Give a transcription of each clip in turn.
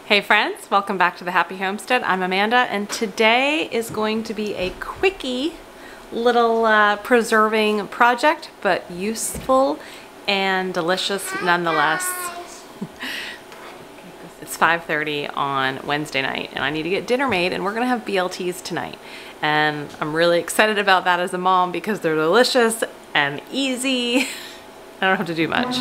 Hey friends, welcome back to the Happy Homestead. I'm Amanda, and today is going to be a quickie little preserving project, but useful and delicious nonetheless. It's 5:30 on Wednesday night, and I need to get dinner made, and we're gonna have BLTs tonight. And I'm really excited about that as a mom because they're delicious and easy. I don't have to do much,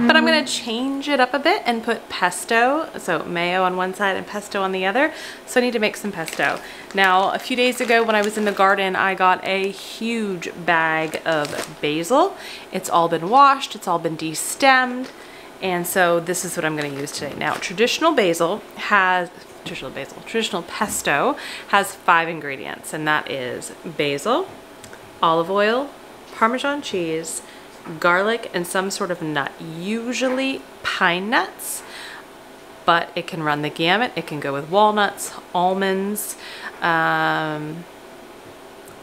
but I'm gonna change it up a bit and put pesto, so mayo on one side and pesto on the other. So I need to make some pesto. Now, a few days ago when I was in the garden, I got a huge bag of basil. It's all been washed, it's all been de-stemmed, and so this is what I'm gonna use today. Now, traditional pesto has 5 ingredients, and that is basil, olive oil, Parmesan cheese, garlic, and some sort of nut, usually pine nuts, but it can run the gamut. It can go with walnuts, almonds. I've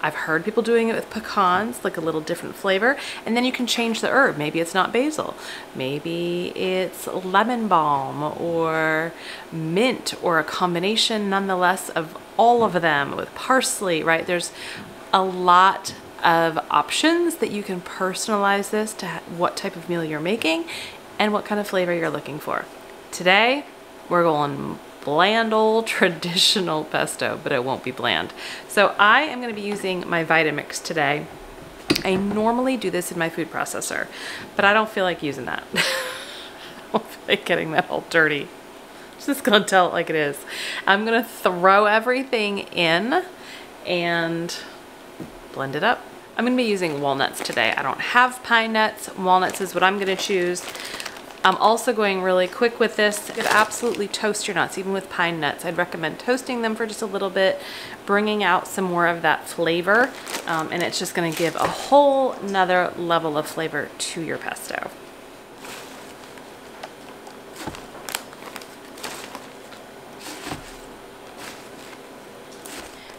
heard people doing it with pecans, like a little different flavor, and then you can change the herb. Maybe it's not basil, maybe it's lemon balm or mint, or a combination nonetheless of all of them with parsley, right? There's a lot of options that you can personalize this to what type of meal you're making and what kind of flavor you're looking for. Today, we're going bland old traditional pesto, but it won't be bland. So I am gonna be using my Vitamix today. I normally do this in my food processor, but I don't feel like using that. I don't feel like getting that all dirty. I'm just gonna tell it like it is. I'm gonna throw everything in and blend it up. I'm gonna be using walnuts today. I don't have pine nuts. Walnuts is what I'm gonna choose. I'm also going really quick with this. You could absolutely toast your nuts, even with pine nuts. I'd recommend toasting them for just a little bit, bringing out some more of that flavor, and it's just gonna give a whole nother level of flavor to your pesto.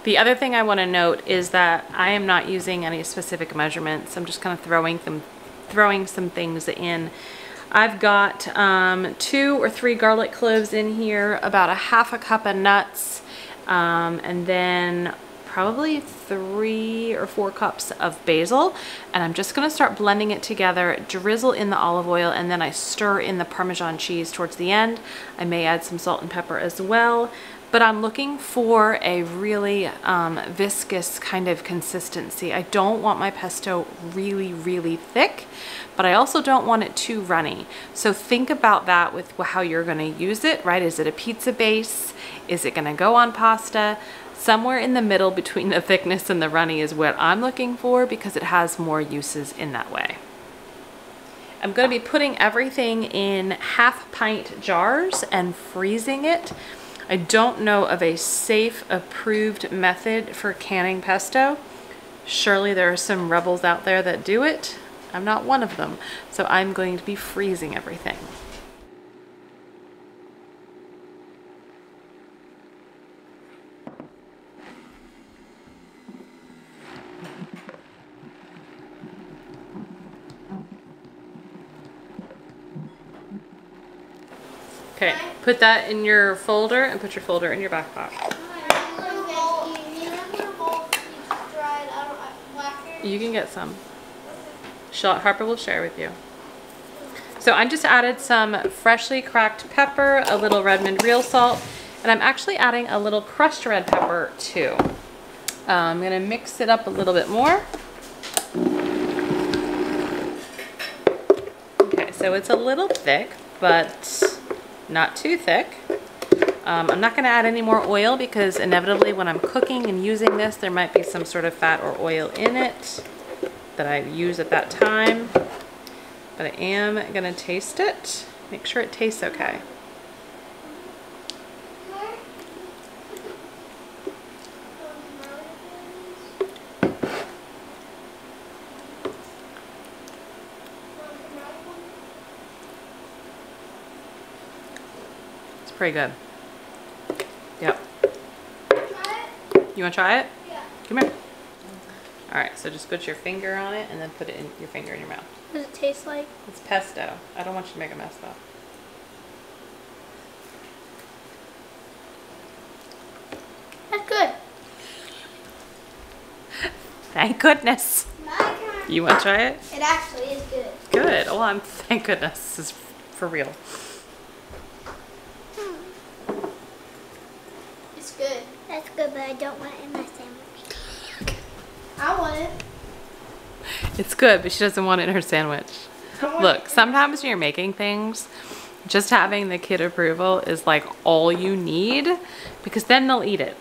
The other thing I want to note is that I am not using any specific measurements. I'm just kind of throwing some things in. I've got 2 or 3 garlic cloves in here, about a half a cup of nuts, and then probably 3 or 4 cups of basil. And I'm just going to start blending it together, drizzle in the olive oil, and then I stir in the Parmesan cheese towards the end. I may add some salt and pepper as well. But I'm looking for a really viscous kind of consistency. I don't want my pesto really, really thick, but I also don't want it too runny. So think about that with how you're gonna use it, right? Is it a pizza base? Is it gonna go on pasta? Somewhere in the middle between the thickness and the runny is what I'm looking for, because it has more uses in that way. I'm gonna be putting everything in half-pint jars and freezing it. I don't know of a safe, approved method for canning pesto. Surely there are some rebels out there that do it. I'm not one of them, so I'm going to be freezing everything. Okay, put that in your folder and put your folder in your back pocket. You can get some. Harper will share with you. So I just added some freshly cracked pepper, a little Redmond real salt, and I'm actually adding a little crushed red pepper too. I'm gonna mix it up a little bit more. Okay, so it's a little thick, but not too thick. I'm not going to add any more oil because inevitably when I'm cooking and using this, there might be some sort of fat or oil in it that I use at that time. But I am going to taste it. Make sure it tastes okay. Pretty good. Yep. You want to try it? Yeah. Come here. All right, so just put your finger on it and then put it in your finger in your mouth. What does it taste like? It's pesto. I don't want you to make a mess though. Thank goodness. My turn. You want to try it? It actually is good. Good. Well, thank goodness. This is for real. It's good. That's good, but I don't want it in my sandwich. Okay. I want it. It's good, but she doesn't want it in her sandwich. Look, sometimes when you're making things, just having the kid approval is like all you need, because then they'll eat it.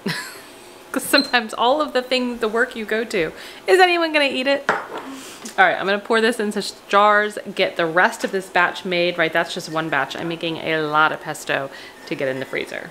Because sometimes all of the work you go to, is anyone gonna eat it? All right, I'm gonna pour this into jars, get the rest of this batch made, right? That's just one batch. I'm making a lot of pesto to get in the freezer.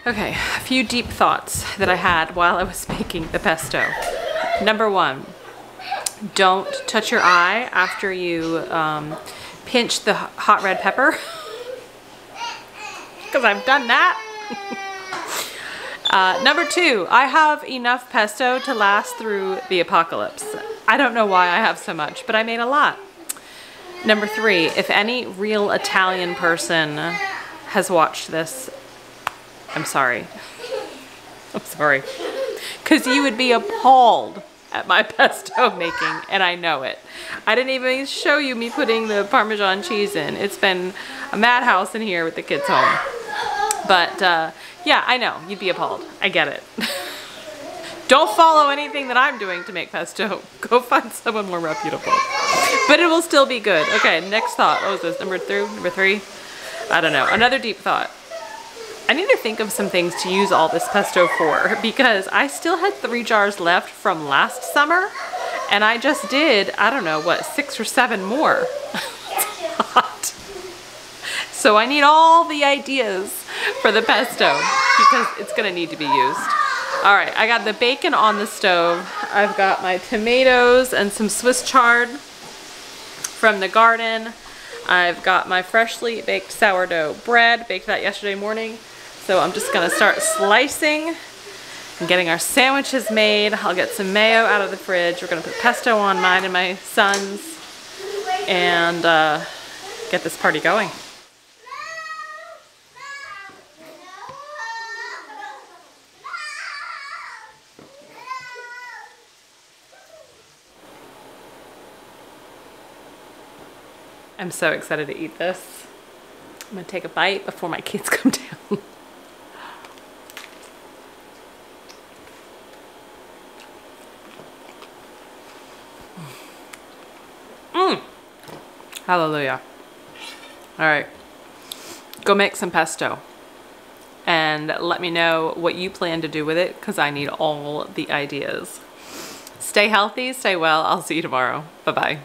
Okay, a few deep thoughts that I had while I was making the pesto. Number one, don't touch your eye after you pinch the hot red pepper, because I've done that. Number two, I have enough pesto to last through the apocalypse. I don't know why I have so much, but I made a lot. Number three, if any real Italian person has watched this, I'm sorry. I'm sorry. Because you would be appalled at my pesto making, and I know it. I didn't even show you me putting the Parmesan cheese in. It's been a madhouse in here with the kids home. But yeah, I know, you'd be appalled. I get it. Don't follow anything that I'm doing to make pesto. Go find someone more reputable. But it will still be good. Okay, next thought. What was this? Number three? I don't know. Another deep thought. I need to think of some things to use all this pesto for, because I still had 3 jars left from last summer, and I just did, I don't know, what, 6 or 7 more. That's a lot. So I need all the ideas for the pesto, because it's gonna need to be used. All right, I got the bacon on the stove. I've got my tomatoes and some Swiss chard from the garden. I've got my freshly baked sourdough bread, baked that yesterday morning. So I'm just gonna start slicing and getting our sandwiches made. I'll get some mayo out of the fridge. We're gonna put pesto on mine and my son's, and get this party going. I'm so excited to eat this. I'm gonna take a bite before my kids come down. Hallelujah. All right, go make some pesto and let me know what you plan to do with it, because I need all the ideas. Stay healthy, stay well. I'll see you tomorrow. Bye-bye.